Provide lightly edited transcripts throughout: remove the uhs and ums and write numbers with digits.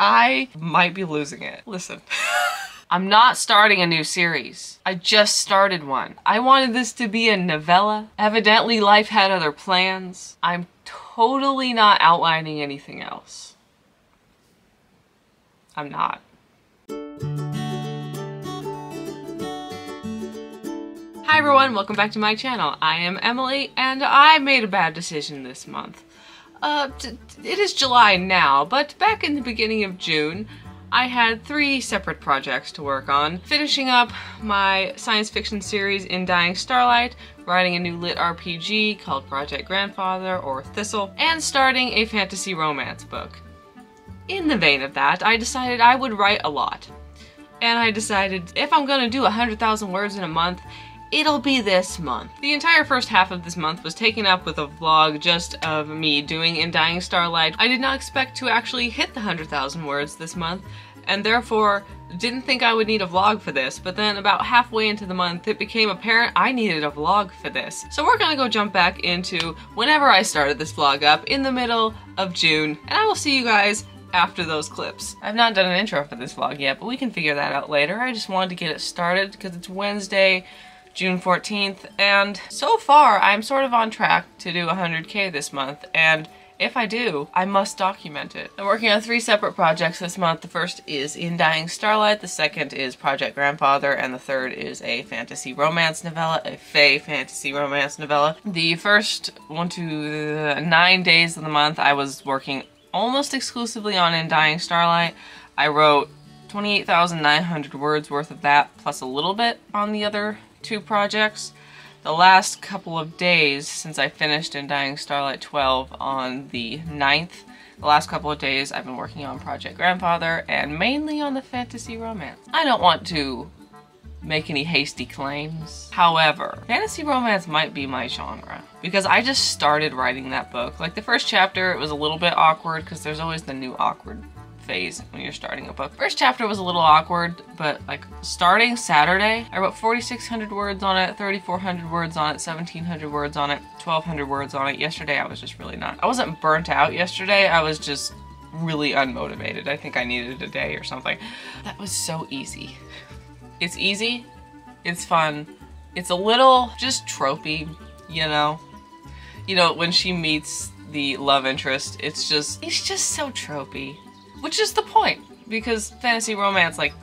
I might be losing it. Listen. I'm not starting a new series. I just started one. I wanted this to be a novella. Evidently, life had other plans. I'm totally not outlining anything else. I'm not. Hi everyone, welcome back to my channel. I am Emily, and I made a bad decision this month. It is July now, but back in the beginning of June, I had 3 separate projects to work on. Finishing up my science fiction series In Dying Starlight, writing a new lit RPG called Project Grandfather or Thistle, and starting a fantasy romance book. In the vein of that, I decided I would write a lot. And I decided if I'm gonna do 100,000 words in a month, it'll be this month. The entire first half of this month was taken up with a vlog just of me doing In Dying Starlight. I did not expect to actually hit the 100,000 words this month, and therefore didn't think I would need a vlog for this, but then about halfway into the month it became apparent I needed a vlog for this. So we're gonna go jump back into whenever I started this vlog up in the middle of June, and I will see you guys after those clips. I've not done an intro for this vlog yet, but we can figure that out later. I just wanted to get it started because it's Wednesday, June 14th, and so far I'm sort of on track to do 100K this month, and if I do, I must document it. I'm working on 3 separate projects this month. The first is In Dying Starlight, the second is Project Grandfather, and the third is a fantasy romance novella, a fae fantasy romance novella. The first 1 to 9 days of the month I was working almost exclusively on In Dying Starlight. I wrote 28,900 words worth of that, plus a little bit on the other 2 projects. The last couple of days since I finished In Dying Starlight 12 on the 9th, the last couple of days I've been working on Project Grandfather and mainly on the fantasy romance. I don't want to make any hasty claims. However, fantasy romance might be my genre because I just started writing that book. Like the first chapter, it was a little bit awkward because there's always the new awkward phase when you're starting a book. First chapter was a little awkward, but like starting Saturday, I wrote 4,600 words on it, 3,400 words on it, 1,700 words on it, 1,200 words on it. Yesterday I was just really not. I wasn't burnt out yesterday, I was just really unmotivated. I think I needed a day or something. That was so easy. It's easy, it's fun, it's a little just tropey, you know? You know, when she meets the love interest, it's just so tropey. Which is the point, because fantasy romance, like,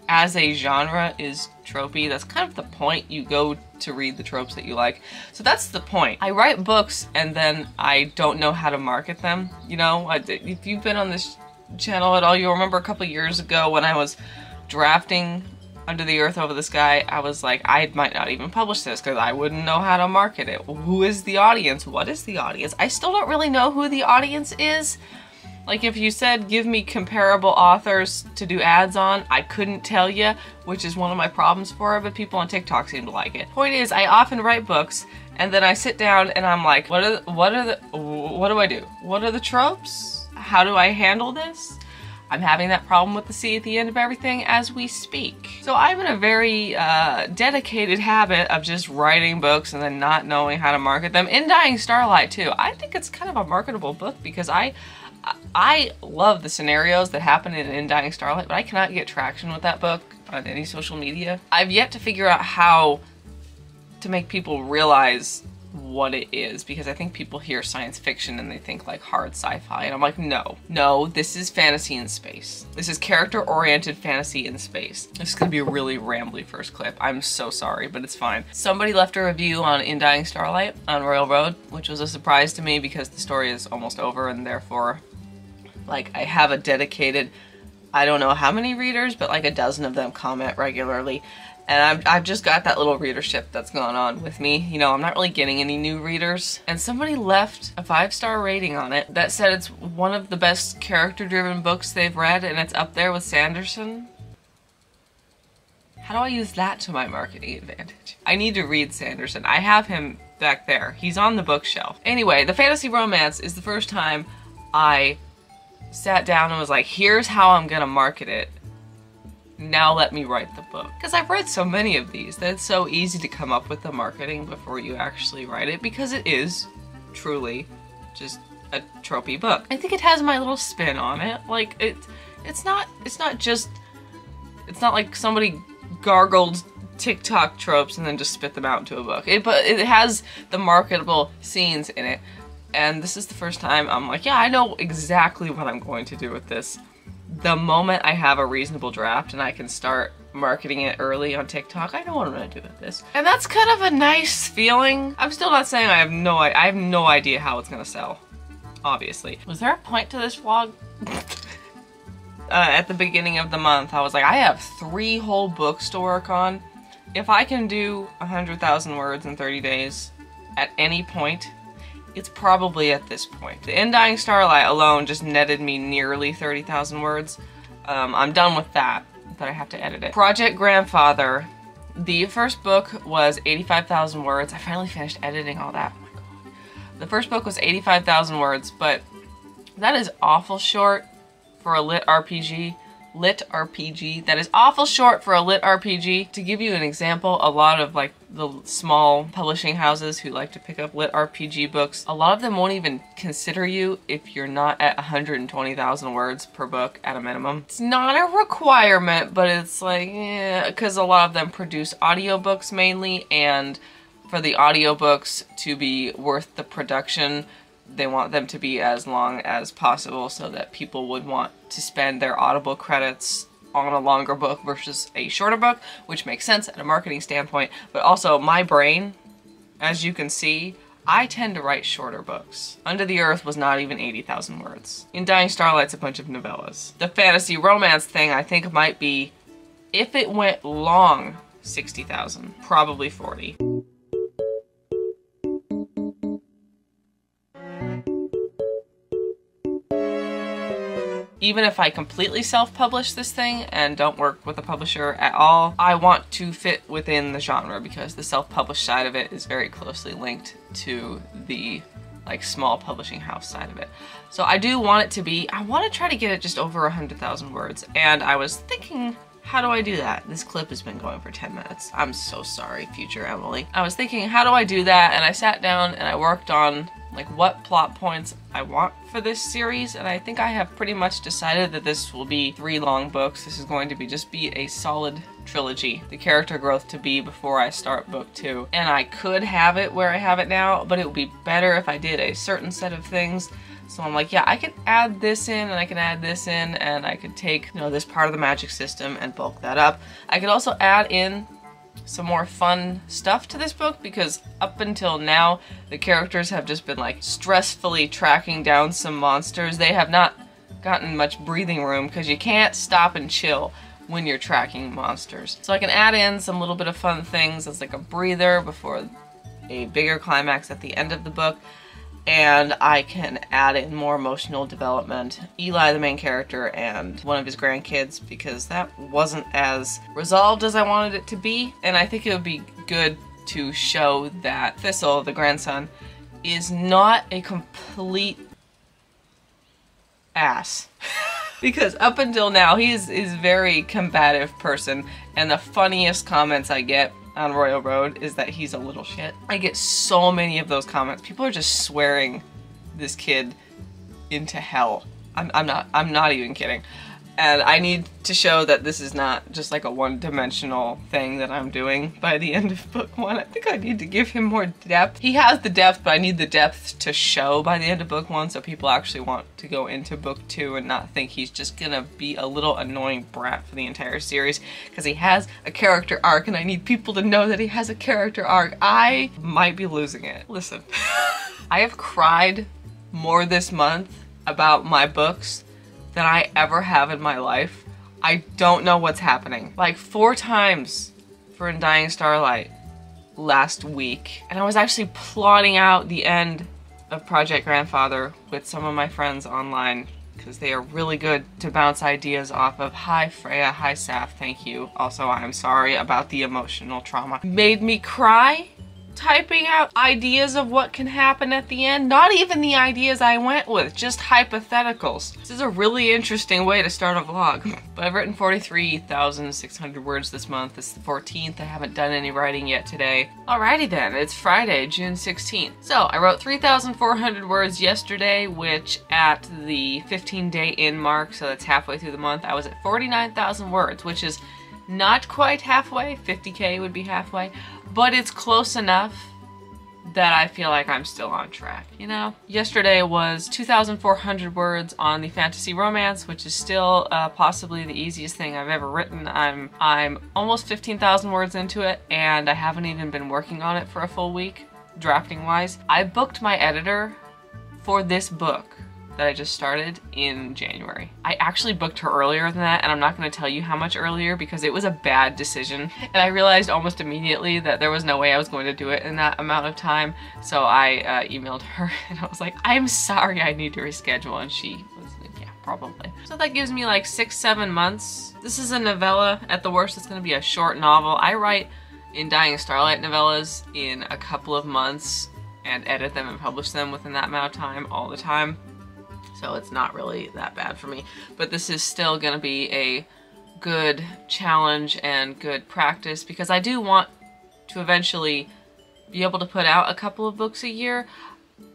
as a genre is tropey. That's kind of the point. You go to read the tropes that you like. So that's the point. I write books and then I don't know how to market them, you know? If you've been on this channel at all, you'll remember a couple years ago when I was drafting Under the Earth Over the Sky, I was like, I might not even publish this because I wouldn't know how to market it. Who is the audience? What is the audience? I still don't really know who the audience is. Like if you said, give me comparable authors to do ads on, I couldn't tell you, which is one of my problems for it, but people on TikTok seem to like it. Point is, I often write books, and then I sit down and I'm like, what do I do? What are the tropes? How do I handle this? I'm having that problem with the C at the end of everything as we speak. So I'm in a very dedicated habit of just writing books and then not knowing how to market them. In Dying Starlight too. I think it's kind of a marketable book because I love the scenarios that happen in Dying Starlight, but I cannot get traction with that book on any social media. I've yet to figure out how to make people realize what it is, because I think people hear science fiction and they think like hard sci-fi, and I'm like, no, this is fantasy in space. This is character-oriented fantasy in space. This is gonna be a really rambly first clip. I'm so sorry, but it's fine. Somebody left a review on In Dying Starlight on Royal Road, which was a surprise to me because the story is almost over and therefore, like, I have a dedicated, I don't know how many readers, but like a dozen of them comment regularly. And I've just got that little readership that's going on with me. You know, I'm not really getting any new readers. And somebody left a 5-star rating on it that said it's one of the best character-driven books they've read, and it's up there with Sanderson. How do I use that to my marketing advantage? I need to read Sanderson. I have him back there. He's on the bookshelf. Anyway, the fantasy romance is the first time I sat down and was like, here's how I'm gonna market it. Now let me write the book. Because I've read so many of these that it's so easy to come up with the marketing before you actually write it, because it is truly just a tropey book. I think it has my little spin on it. Like, it's not like somebody gargled TikTok tropes and then just spit them out into a book. But it has the marketable scenes in it. And this is the first time I'm like, yeah, I know exactly what I'm going to do with this. The moment I have a reasonable draft and I can start marketing it early on TikTok, I know what I'm gonna do with this. And that's kind of a nice feeling. I'm still not saying I have no idea how it's gonna sell, obviously. Was there a point to this vlog? At the beginning of the month, I was like, I have 3 whole books to work on. If I can do 100,000 words in 30 days at any point, it's probably at this point. The In Dying Starlight alone just netted me nearly 30,000 words. I'm done with that, but I have to edit it. Project Grandfather, the first book was 85,000 words. I finally finished editing all that. Oh my god. The first book was 85,000 words, but that is awful short for a lit RPG. That is awful short for a lit RPG. To give you an example, a lot of like the small publishing houses who like to pick up lit RPG books, a lot of them won't even consider you if you're not at 120,000 words per book at a minimum. It's not a requirement, but it's like, yeah, because a lot of them produce audiobooks mainly, and for the audiobooks to be worth the production, they want them to be as long as possible so that people would want to spend their Audible credits on a longer book versus a shorter book, which makes sense at a marketing standpoint. But also, my brain, as you can see, I tend to write shorter books. Under the Earth was not even 80,000 words. In Dying Starlight's a bunch of novellas. The fantasy romance thing I think might be, if it went long, 60,000, probably 40. Even if I completely self-publish this thing and don't work with a publisher at all, I want to fit within the genre because the self-published side of it is very closely linked to the like small publishing house side of it. So I do want it to be, I want to try to get it just over 100,000 words, and I was thinking, how do I do that? This clip has been going for 10 minutes. I'm so sorry, future Emily. I was thinking, how do I do that? And I sat down and I worked on like what plot points I want for this series, and I think I have pretty much decided that this will be 3 long books. This is going to just be a solid trilogy. The character growth to be before I start book 2. And I could have it where I have it now, but it would be better if I did a certain set of things. So I'm like, yeah, I can add this in and I can add this in, and I could take, you know, this part of the magic system and bulk that up. I could also add in some more fun stuff to this book, because up until now the characters have just been like stressfully tracking down some monsters. They have not gotten much breathing room because you can't stop and chill when you're tracking monsters. So I can add in some little bit of fun things as like a breather before a bigger climax at the end of the book. And I can add in more emotional development. Eli, the main character, and one of his grandkids, because that wasn't as resolved as I wanted it to be. And I think it would be good to show that Thistle, the grandson, is not a complete ass. Because up until now, he is a very combative person, and the funniest comments I get on Royal Road is that he's a little shit. I get so many of those comments. People are just swearing this kid into hell. I'm not even kidding. And I need to show that this is not just like a one-dimensional thing that I'm doing by the end of book 1. I think I need to give him more depth. He has the depth, but I need the depth to show by the end of book 1 so people actually want to go into book 2 and not think he's just gonna be a little annoying brat for the entire series, because he has a character arc and I need people to know that he has a character arc. I might be losing it. Listen, I have cried more this month about my books than I ever have in my life. I don't know what's happening. Like 4 times for In Dying Starlight last week. And I was actually plotting out the end of Project Grandfather with some of my friends online, because they are really good to bounce ideas off of. Hi Freya, hi Saf, thank you. Also, I'm sorry about the emotional trauma. Made me cry typing out ideas of what can happen at the end. Not even the ideas I went with, just hypotheticals. This is a really interesting way to start a vlog. But I've written 43,600 words this month. It's the 14th. I haven't done any writing yet today. Alrighty then, it's Friday, June 16th. So I wrote 3,400 words yesterday, which at the 15-day in mark, so that's halfway through the month, I was at 49,000 words, which is not quite halfway. 50K would be halfway, but it's close enough that I feel like I'm still on track, you know? Yesterday was 2,400 words on the fantasy romance, which is still possibly the easiest thing I've ever written. I'm almost 15,000 words into it, and I haven't even been working on it for a full week, drafting wise. I booked my editor for this book that I just started in January. I actually booked her earlier than that, and I'm not going to tell you how much earlier because it was a bad decision. And I realized almost immediately that there was no way I was going to do it in that amount of time. So I emailed her and I was like, I'm sorry, I need to reschedule. And she was like, yeah, probably. So that gives me like 6-7 months. This is a novella. At the worst, it's going to be a short novel. I write In Dying Starlight novellas in a couple of months and edit them and publish them within that amount of time all the time. So it's not really that bad for me, but this is still gonna be a good challenge and good practice because I do want to eventually be able to put out a couple of books a year.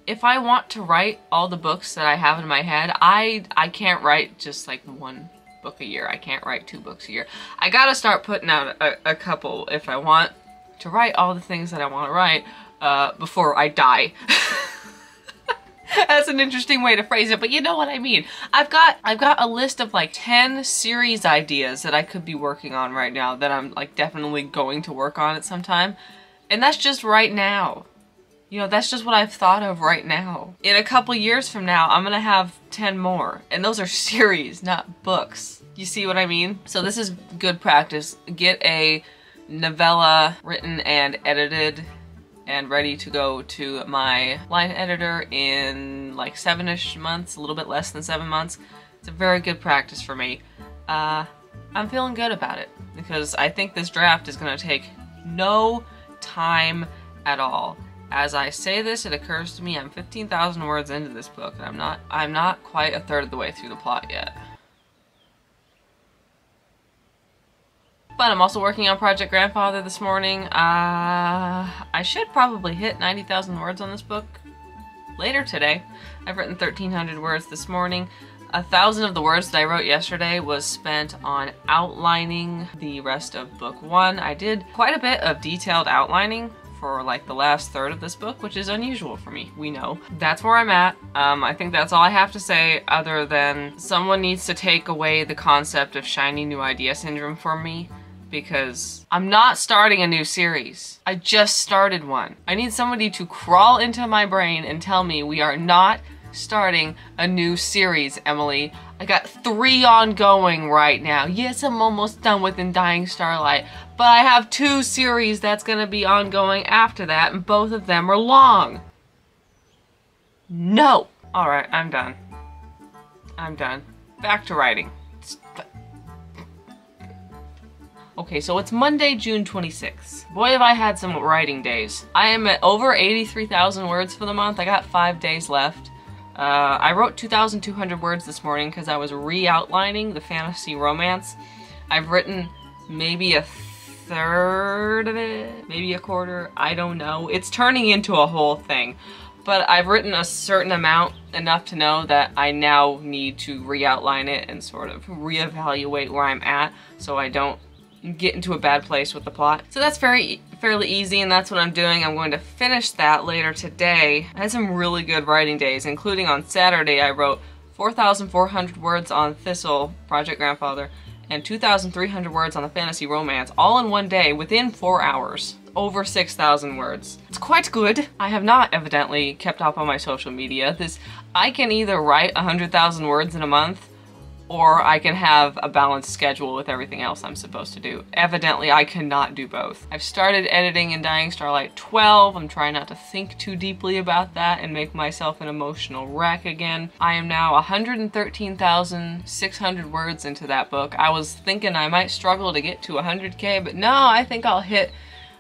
If I want to write all the books that I have in my head, I can't write just like one book a year. I can't write 2 books a year. I gotta start putting out a couple if I want to write all the things that I want to write before I die. That's an interesting way to phrase it, but you know what I mean. I've got a list of like 10 series ideas that I could be working on right now that I'm like definitely going to work on at some time. And that's just right now. You know, that's just what I've thought of right now. In a couple years from now, I'm gonna have 10 more. And those are series, not books. You see what I mean? So this is good practice. Get a novella written and edited and ready to go to my line editor in like 7-ish months, a little bit less than 7 months. It's a very good practice for me. I'm feeling good about it because I think this draft is gonna take no time at all. As I say this, it occurs to me I'm 15,000 words into this book and I'm not quite a third of the way through the plot yet. But I'm also working on Project Grandfather this morning. I should probably hit 90,000 words on this book later today. I've written 1,300 words this morning. 1,000 of the words that I wrote yesterday was spent on outlining the rest of book 1. I did quite a bit of detailed outlining for like the last third of this book, which is unusual for me, we know. That's where I'm at. I think that's all I have to say other than someone needs to take away the concept of shiny new idea syndrome from me. Because I'm not starting a new series. I just started one. I need somebody to crawl into my brain and tell me we are not starting a new series, Emily. I got 3 ongoing right now. Yes, I'm almost done with In Dying Starlight, but I have 2 series that's gonna be ongoing after that, and both of them are long. No. All right, I'm done. I'm done. Back to writing. Okay, so it's Monday, June 26th. Boy, have I had some writing days. I am at over 83,000 words for the month. I got 5 days left. I wrote 2,200 words this morning because I was re-outlining the fantasy romance. I've written maybe a third of it, maybe a quarter, I don't know. It's turning into a whole thing. But I've written a certain amount, enough to know that I now need to re-outline it and sort of reevaluate where I'm at so I don't get into a bad place with the plot. So that's fairly easy, and that's what I'm doing. I'm going to finish that later today. I had some really good writing days, including on Saturday I wrote 4,400 words on Thistle, Project Grandfather, and 2,300 words on the fantasy romance, all in one day within 4 hours. Over 6,000 words. It's quite good. I have not evidently kept up on my social media. I can either write 100,000 words in a month, or I can have a balanced schedule with everything else I'm supposed to do. Evidently, I cannot do both. I've started editing In Dying Starlight 12. I'm trying not to think too deeply about that and make myself an emotional wreck again. I am now 113,600 words into that book. I was thinking I might struggle to get to 100K, but no, I think I'll hit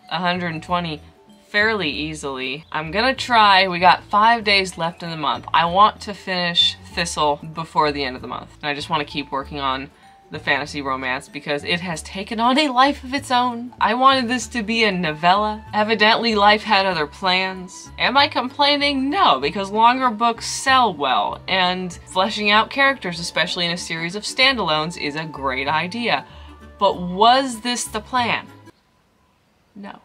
120 fairly easily. I'm gonna try. We got 5 days left in the month. I want to finish Thistle before the end of the month. And I just want to keep working on the fantasy romance because it has taken on a life of its own. I wanted this to be a novella. Evidently life had other plans. Am I complaining? No, because longer books sell well, and fleshing out characters, especially in a series of standalones, is a great idea. But was this the plan? No.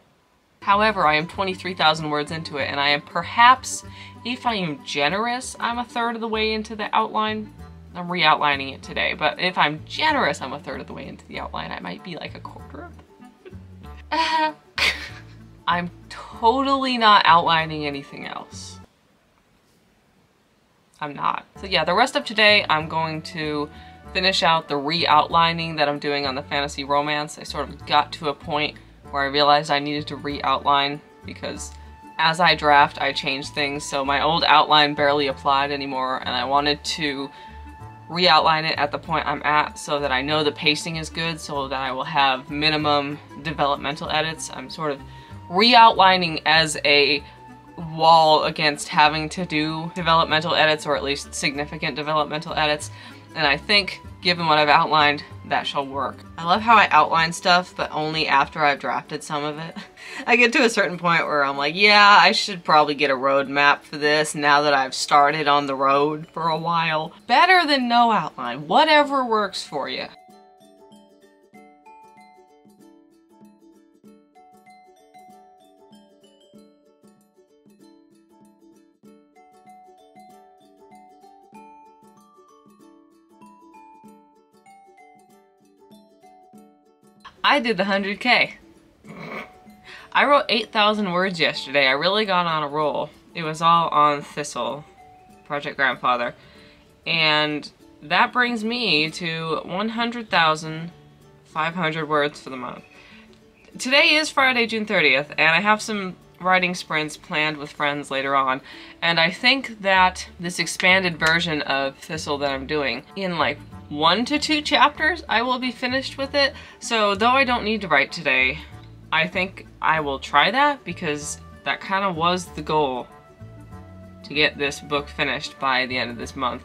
However, I am 23,000 words into it, and I am perhaps, if I am generous, I'm a third of the way into the outline. I'm re-outlining it today, but if I'm generous, I'm a third of the way into the outline. I might be like a quarter of the... I'm totally not outlining anything else. I'm not. So yeah, the rest of today, I'm going to finish out the re-outlining that I'm doing on the fantasy romance. I sort of got to a point where I realized I needed to re-outline because as I draft, I change things, so my old outline barely applied anymore, and I wanted to re-outline it at the point I'm at so that I know the pacing is good, so that I will have minimum developmental edits. I'm sort of re-outlining as a wall against having to do developmental edits, or at least significant developmental edits, and I think, given what I've outlined, that shall work. I love how I outline stuff, but only after I've drafted some of it. I get to a certain point where I'm like, yeah, I should probably get a road map for this now that I've started on the road for a while. Better than no outline. Whatever works for you. I did the 100K. I wrote 8,000 words yesterday. I really got on a roll. It was all on Thistle, Project Grandfather. And that brings me to 100,500 words for the month. Today is Friday, June 30th, and I have some writing sprints planned with friends later on. And I think that this expanded version of Thistle that I'm doing, in like 1 to 2 chapters, I will be finished with it. So though I don't need to write today, I think I will try that because that kind of was the goal, to get this book finished by the end of this month.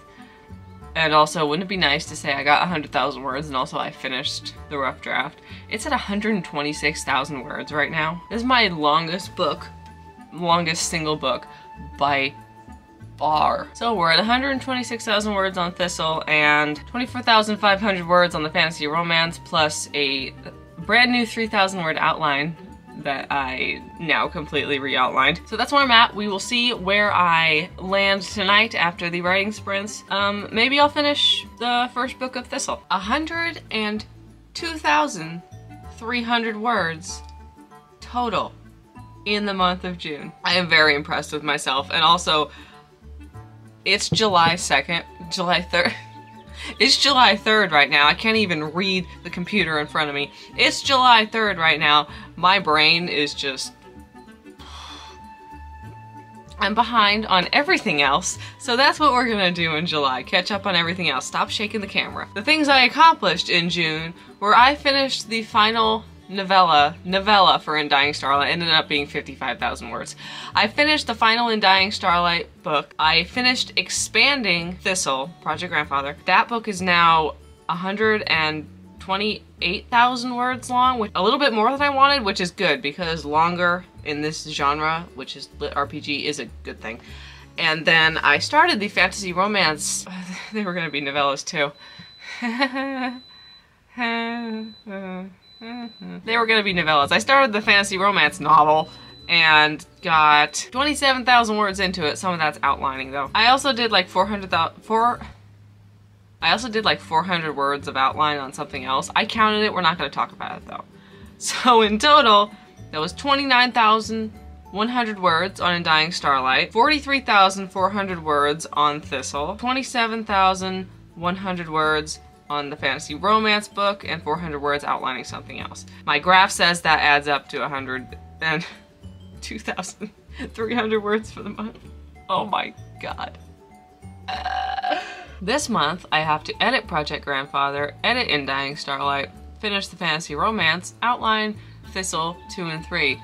And also, wouldn't it be nice to say I got 100,000 words and also I finished the rough draft? It's at 126,000 words right now. This is my longest book, longest single book by far. So we're at 126,000 words on Thistle and 24,500 words on the fantasy romance, plus a brand new 3,000 word outline that I now completely re-outlined. So that's where I'm at. We will see where I land tonight after the writing sprints. Maybe I'll finish the first book of Thistle. 102,300 words total in the month of June. I am very impressed with myself, and also it's July 2nd, July 3rd. It's July 3rd right now. I can't even read the computer in front of me. It's July 3rd right now. My brain is just... I'm behind on everything else, so that's what we're gonna do in July. Catch up on everything else. Stop shaking the camera. The things I accomplished in June were I finished the final novella for In Dying Starlight. Ended up being 55,000 words. I finished the final In Dying Starlight book. I finished expanding Thistle, Project Grandfather. That book is now 128,000 words long, which a little bit more than I wanted, which is good because longer in this genre, which is lit RPG, is a good thing. And then I started the fantasy romance. They were gonna be novellas too. They were gonna be novellas. I started the fantasy romance novel and got 27,000 words into it. Some of that's outlining though. I also did like 400 words of outline on something else. I counted it. We're not gonna talk about it though. So in total, that was 29,100 words on In Dying Starlight, 43,400 words on Thistle, 27,100 words on the fantasy romance book, and 400 words outlining something else. My graph says that adds up to 102,300 words for the month. Oh my god. This month, I have to edit Project Grandfather, edit In Dying Starlight, finish the fantasy romance, outline Thistle 2 and 3.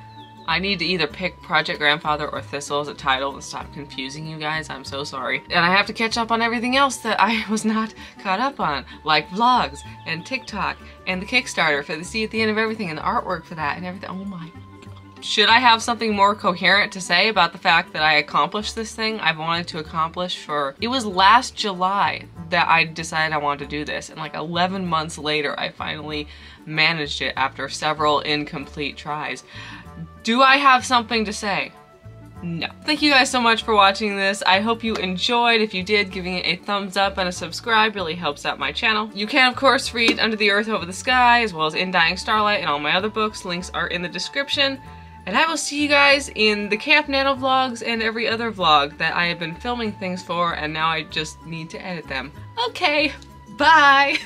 I need to either pick Project Grandfather or Thistle as a title and stop confusing you guys. I'm so sorry. And I have to catch up on everything else that I was not caught up on, like vlogs and TikTok and the Kickstarter for the see at the end of everything and the artwork for that and everything. Oh my. Should I have something more coherent to say about the fact that I accomplished this thing I've wanted to accomplish for... It was last July that I decided I wanted to do this, and like 11 months later I finally managed it after several incomplete tries. Do I have something to say? No. Thank you guys so much for watching this. I hope you enjoyed. If you did, giving it a thumbs up and a subscribe really helps out my channel. You can of course read Under the Earth Over the Sky, as well as In Dying Starlight and all my other books. Links are in the description. And I will see you guys in the Camp Nano vlogs and every other vlog that I have been filming things for, and now I just need to edit them. Okay, bye!